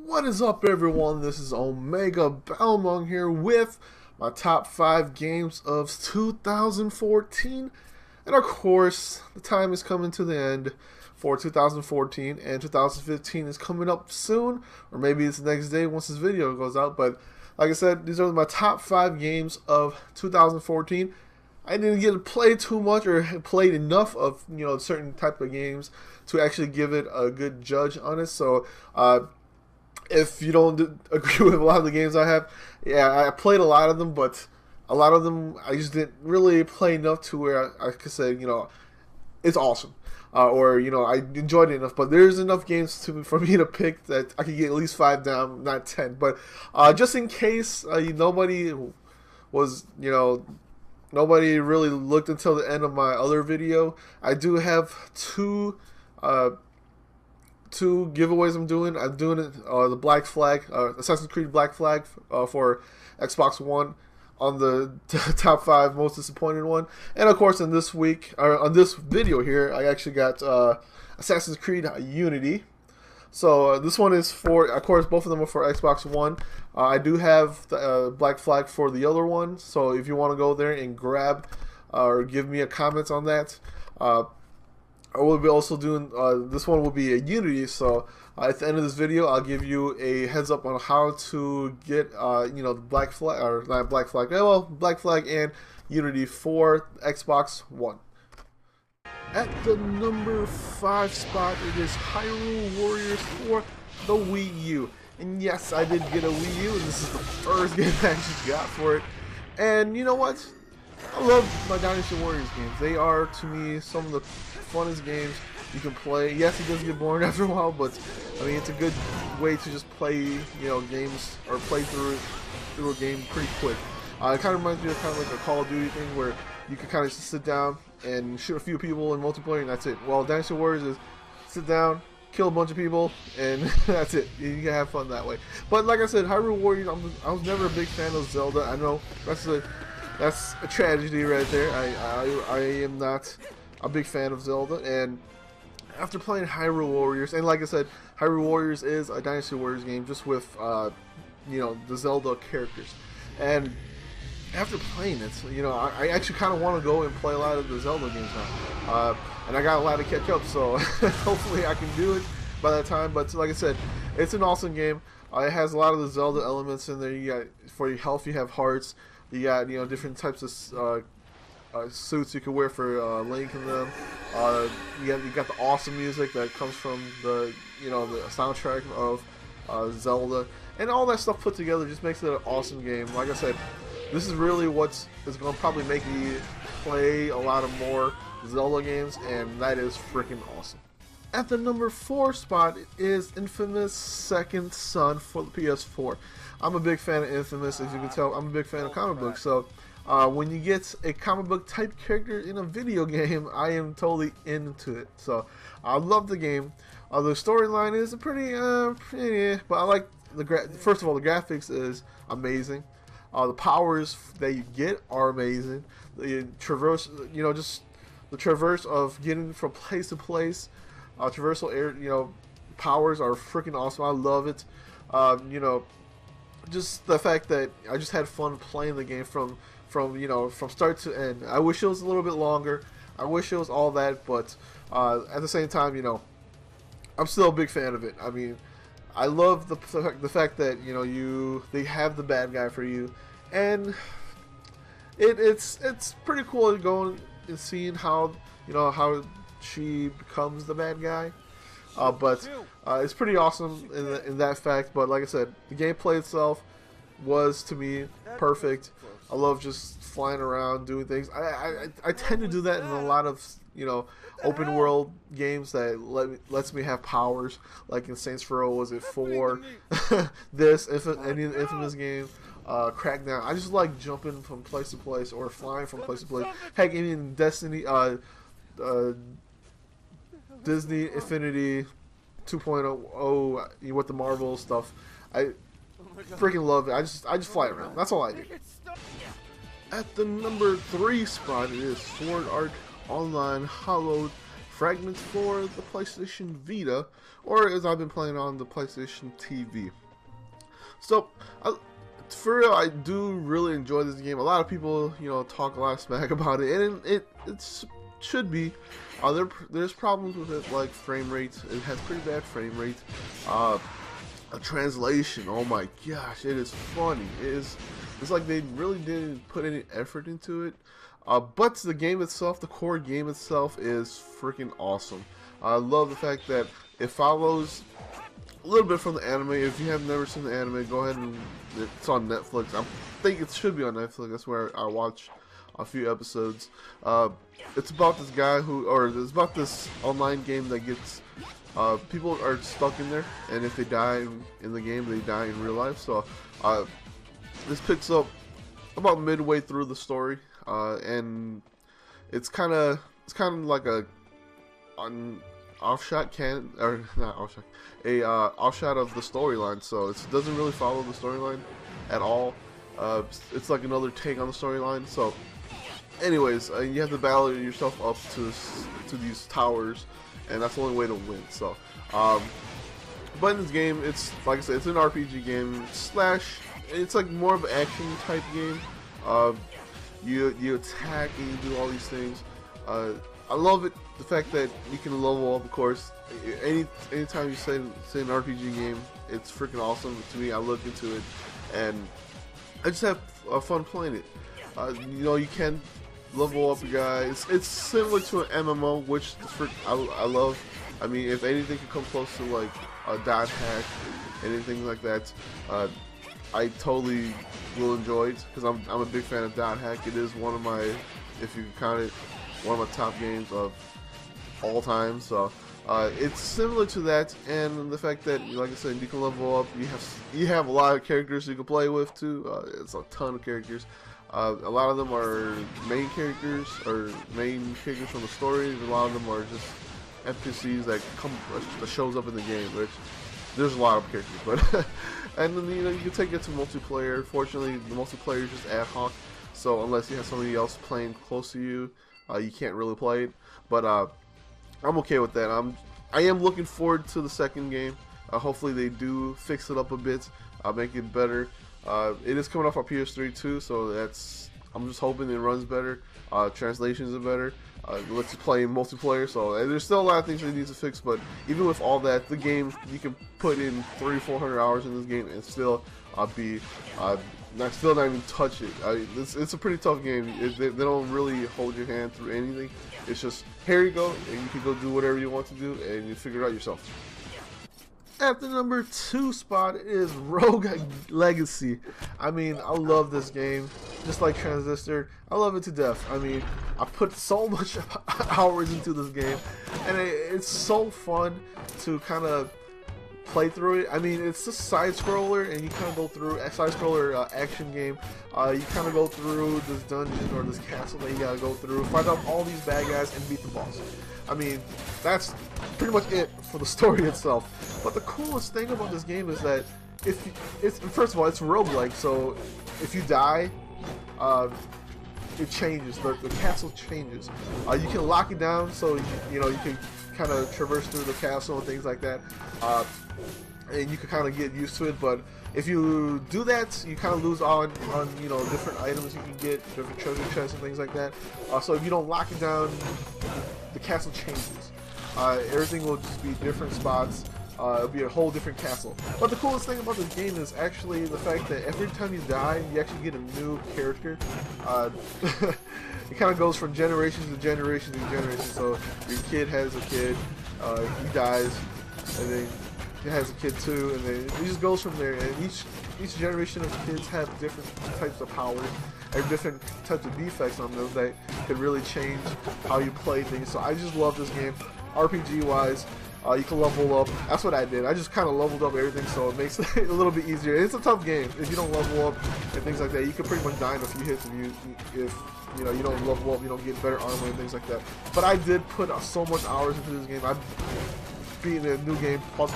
What is up, everyone? This is Omegabalmung here with my top 5 games of 2014. And of course, the time is coming to the end for 2014, and 2015 is coming up soon, or maybe it's the next day once this video goes out. But like I said, these are my top 5 games of 2014. I didn't get to play too much or played enough of certain type of games to actually give it a good judge on it. So if you don't agree with a lot of the games I have, yeah, I played a lot of them, but a lot of them I just didn't really play enough to where I could say, it's awesome. Or, I enjoyed it enough. But there's enough games for me to pick that I could get at least 5 down, not 10. But just in case nobody was, nobody really looked until the end of my other video, I do have two giveaways I'm doing. I'm doing it, the Black Flag, Assassin's Creed Black Flag for Xbox One on the top 5 most disappointed one. And of course, on this video here, I actually got Assassin's Creed Unity. So this one is for, of course, both of them are for Xbox One. I do have the Black Flag for the other one. So if you want to go there and grab or give me a comment on that. I will be also doing, this one will be a Unity, so at the end of this video, I'll give you a heads up on how to get, the Black Flag, or not Black Flag, well, Black Flag and Unity for Xbox One. At the number 5 spot, it is Hyrule Warriors for the Wii U. And yes, I did get a Wii U, and this is the first game I actually got for it. And you know what? I love my Dynasty Warriors games. They are, to me, some of the funnest games you can play. Yes, it does get boring after a while, but I mean, it's a good way to just play, games, or play through a game pretty quick. It kind of reminds me of kind of like a Call of Duty thing where you can kind of just sit down and shoot a few people in multiplayer, and that's it. Well, Dynasty Warriors is sit down, kill a bunch of people, and that's it. You can have fun that way. But like I said, Hyrule Warriors, I was never a big fan of Zelda. I know that's a tragedy right there. I am not a big fan of Zelda, and after playing Hyrule Warriors, and like I said, Hyrule Warriors is a Dynasty Warriors game just with the Zelda characters, and after playing it, I actually kind of want to go and play a lot of the Zelda games now, and I got a lot to catch up, so hopefully I can do it by that time. But like I said, it's an awesome game. It has a lot of the Zelda elements in there. You got, for your health, you have hearts. You got different types of suits you can wear for Link in them. You got the awesome music that comes from the the soundtrack of Zelda, and all that stuff put together just makes it an awesome game. Like I said, this is really what is going to probably make me play a lot of more Zelda games, and that is freaking awesome. At the number 4 spot is Infamous Second Son for the PS4. I'm a big fan of Infamous, as you can tell. I'm a big fan of comic books, so when you get a comic book type character in a video game, I am totally into it. So I love the game. The storyline is pretty, but I like first of all, the graphics is amazing. The powers that you get are amazing. The traverse, just the traverse of getting from place to place. Traversal air, powers are freaking awesome. I love it. Just the fact that I just had fun playing the game from start to end. I wish it was a little bit longer. I wish it was all that, but at the same time, I'm still a big fan of it. I mean, I love the fact that they have the bad guy for you, and it's pretty cool going and seeing how how she becomes the bad guy. But it's pretty awesome in that fact. But like I said, the gameplay itself was, to me, perfect. I love just flying around, doing things. I tend to do that in a lot of open world games that lets me have powers. Like in Saints Row, was it 4? Any Infamous game, Crackdown. I just like jumping from place to place or flying from place to place. Heck, even in Destiny, Disney Infinity 2.0 with the Marvel stuff, I freaking love it. I just fly around. That's all I do. At the number 3 spot, it is Sword Art Online Hallowed fragments for the PlayStation Vita, or as I've been playing on the PlayStation TV. So, for real, I do really enjoy this game. A lot of people, you know, talk a lot of smack about it, and it should be. There's problems with it, like frame rates. It has pretty bad frame rate. A translation, oh my gosh, it is funny. It's like they really didn't put any effort into it. But the game itself, the core game itself, is freaking awesome. I love the fact that it follows a little bit from the anime. If you have never seen the anime, go ahead and it's on Netflix. I think it should be on Netflix. That's where I watch a few episodes. It's about this guy it's about this online game that gets people are stuck in there, and if they die in the game, they die in real life. So this picks up about midway through the story, and it's kind of like an offshot offshot of the storyline. So it doesn't really follow the storyline at all. It's like another take on the storyline. So anyways, you have to battle yourself up to these towers, and that's the only way to win. So but in this game, it's like I said, it's an RPG game slash, it's like more of an action type game. You attack and you do all these things. I love it, the fact that you can level up, of course. Anytime you say an RPG game, it's freaking awesome to me. I look into it, and I just have fun playing it. You know, you can level up your guys. It's similar to an MMO, which I love. I mean, if anything can come close to like a dot hack, anything like that, I totally will enjoy it, because I'm a big fan of dot hack. It is one of my, if you count it, one of my top games of all time. So it's similar to that, and the fact that, like I said, you can level up. You have a lot of characters you can play with too. It's a ton of characters. A lot of them are main characters or main characters from the story. A lot of them are just NPCs that shows up in the game, which there's a lot of characters, but and then, you know, you can take it to multiplayer. Fortunately, the multiplayer is just ad hoc, so unless you have somebody else playing close to you, you can't really play it. But I'm okay with that. I am looking forward to the second game. Hopefully they do fix it up a bit, make it better. It is coming off on PS3 too, so I'm just hoping it runs better. Translations are better. Lets you play in multiplayer, so there's still a lot of things that need to fix. But even with all that, the game, you can put in 300-400 hours in this game and still still not even touch it. It's a pretty tough game. They don't really hold your hand through anything. It's just, here you go, and you can go do whatever you want to do, and you figure it out yourself. At the number 2 spot is Rogue Legacy. I mean, I love this game, just like Transistor. I love it to death. I mean, I put so much hours into this game, and it's so fun to kind of play through it. I mean, it's a side scroller, and you kind of go through a side scroller action game. You kind of go through this dungeon or this castle that you gotta go through, find out all these bad guys, and beat the boss. I mean, that's pretty much it for the story itself. But the coolest thing about this game is that first of all, it's roguelike, so if you die, it changes. The castle changes. You can lock it down, so you can kind of traverse through the castle and things like that, and you can kind of get used to it. But if you do that, you kind of lose on different items you can get, different treasure chests and things like that. So if you don't lock it down, the castle changes. Everything will just be different spots. It'll be a whole different castle. But the coolest thing about this game is actually the fact that every time you die, you actually get a new character. It kind of goes from generation to generation to generation. So your kid has a kid, he dies, and then he has a kid too, and then it just goes from there. And each generation of kids have different types of powers and different types of defects on them that could really change how you play things. So I just love this game, RPG wise. You can level up. That's what I did. I just kind of leveled up everything, so it makes it a little bit easier. It's a tough game. If you don't level up and things like that, you can pretty much die in a few hits if you don't level up, you don't get better armor and things like that. But I did put so much hours into this game. beating a new game, plus,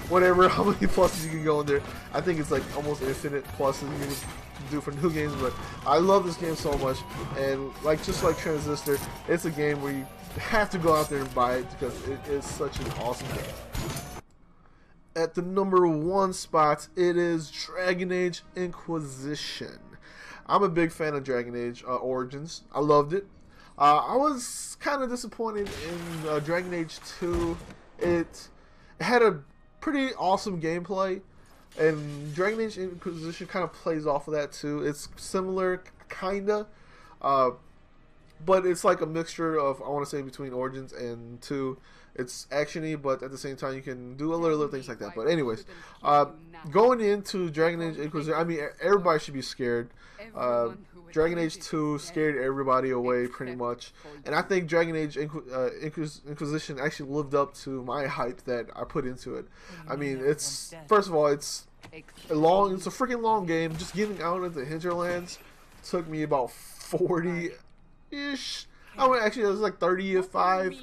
whatever, how many pluses you can go in there. I think it's like almost infinite pluses you can do for new games, but I love this game so much, and just like Transistor, it's a game where you have to go out there and buy it because it is such an awesome game. At the number 1 spot, it is Dragon Age Inquisition. I'm a big fan of Dragon Age Origins. I loved it. I was kind of disappointed in Dragon Age 2. It had a pretty awesome gameplay, and Dragon Age Inquisition kind of plays off of that too. It's similar, kinda, but it's like a mixture of, I want to say, between Origins and 2. It's actiony, but at the same time you can do a little things like that. But anyways, going into Dragon Age Inquisition, I mean, everybody should be scared. Dragon Age 2 scared everybody away pretty much, and I think Dragon Age Inquisition actually lived up to my hype that I put into it. I mean, it's, first of all, it's a freaking long game. Just getting out into Hinterlands took me about 40-ish. I mean, actually, it was like 35,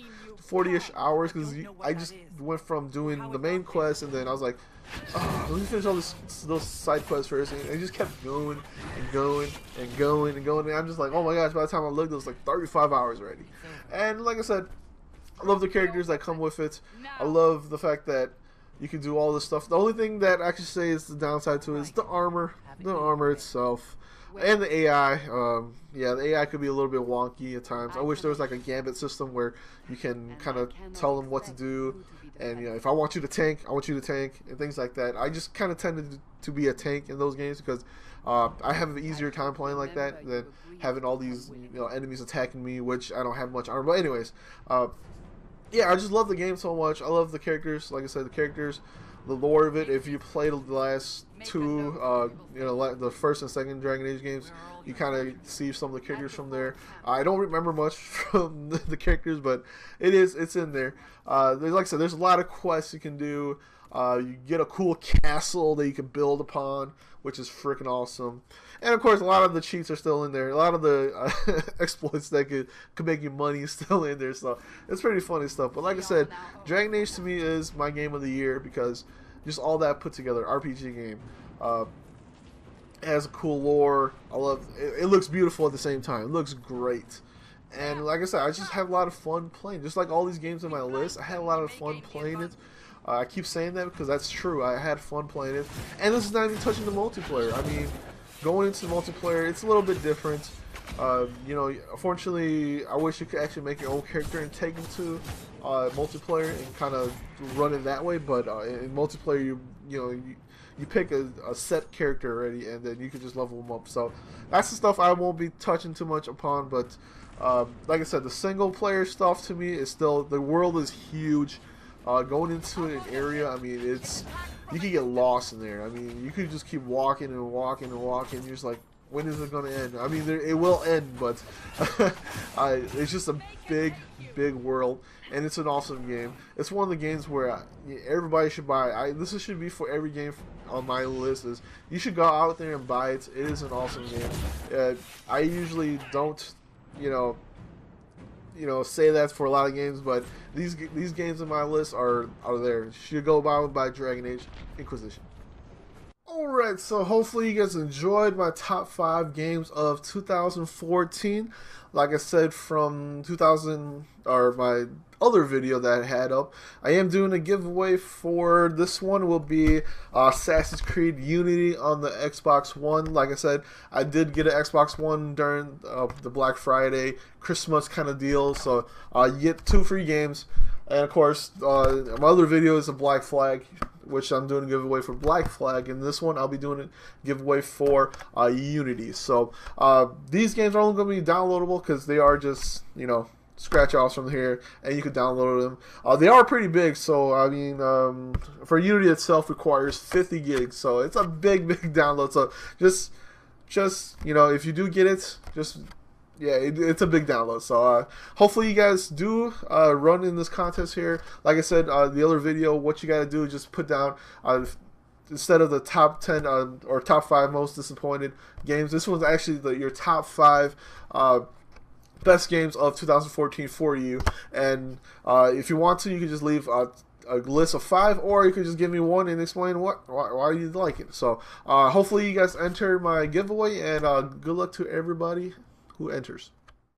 40-ish hours, because I just went from doing the main quest, and then I was like, oh, let me finish all those side quests first, and I just kept going and going and going and going, and I'm just like, oh my gosh, by the time I looked, it was like 35 hours already. And like I said, I love the characters that come with it. I love the fact that you can do all this stuff. The only thing that I can say is the downside to it is the armor itself. And the AI, yeah, the AI could be a little bit wonky at times. I wish there was like a gambit system where you can kind of tell them what to do, and if I want you to tank, I want you to tank, and things like that. I just kind of tended to be a tank in those games because I have an easier time playing like that than having all these enemies attacking me, which I don't have much armor. But anyways, yeah, I just love the game so much. I love the characters. Like I said, the characters, the lore of it. If you played the last two, the first and second Dragon Age games, you kind of see some of the characters from there. I don't remember much from the characters, but it's in there. Like I said, there's a lot of quests you can do. You get a cool castle that you can build upon, which is freaking awesome. And of course, a lot of the cheats are still in there. A lot of the exploits that could make you money is still in there. So it's pretty funny stuff. But like I said, Dragon Age to me is my game of the year because just all that put together, RPG game. It has a cool lore. I love it. It looks beautiful at the same time. It looks great. And like I said, I just have a lot of fun playing. Just like all these games on my list, I had a lot of fun playing it. I keep saying that because that's true. I had fun playing it. And this is not even touching the multiplayer. I mean, going into the multiplayer, it's a little bit different. Unfortunately, I wish you could actually make your own character and take them to multiplayer and kind of run it that way. But in multiplayer, you pick a set character already, and then you can just level them up. So that's the stuff I won't be touching too much upon. But like I said, the single player stuff to me is still, the world is huge. Going into an area, I mean, you can get lost in there. I mean, you could just keep walking and walking and walking. You're just like, when is it going to end? I mean, it will end, but it's just a big, big world, and it's an awesome game. It's one of the games where everybody should buy. This should be for every game on my list. Is you should go out there and buy it. It is an awesome game. I usually don't, say that for a lot of games, but these games on my list are there. You should go buy Dragon Age Inquisition. Alright, so hopefully you guys enjoyed my top 5 games of 2014. Like I said, from my other video that I had up, I am doing a giveaway for this one. Will be Assassin's Creed Unity on the Xbox One. Like I said, I did get an Xbox One during the Black Friday Christmas kind of deal, so you get 2 free games. And of course, my other video is a Black Flag, which I'm doing a giveaway for Black Flag, and this one I'll be doing a giveaway for Unity. So these games are only going to be downloadable because they are just, scratch offs from here, and you can download them. They are pretty big, so I mean, for Unity itself requires 50 gigs, so it's a big download. So just if you do get it, yeah, it's a big download. So hopefully you guys do run in this contest here. Like I said, the other video, what you got to do is just put down, instead of the top 10 or top 5 most disappointed games, this one's actually your top 5 best games of 2014 for you. And if you want to, you can just leave a list of 5, or you could just give me one and explain why you like it. So hopefully you guys enter my giveaway, and good luck to everybody who enters.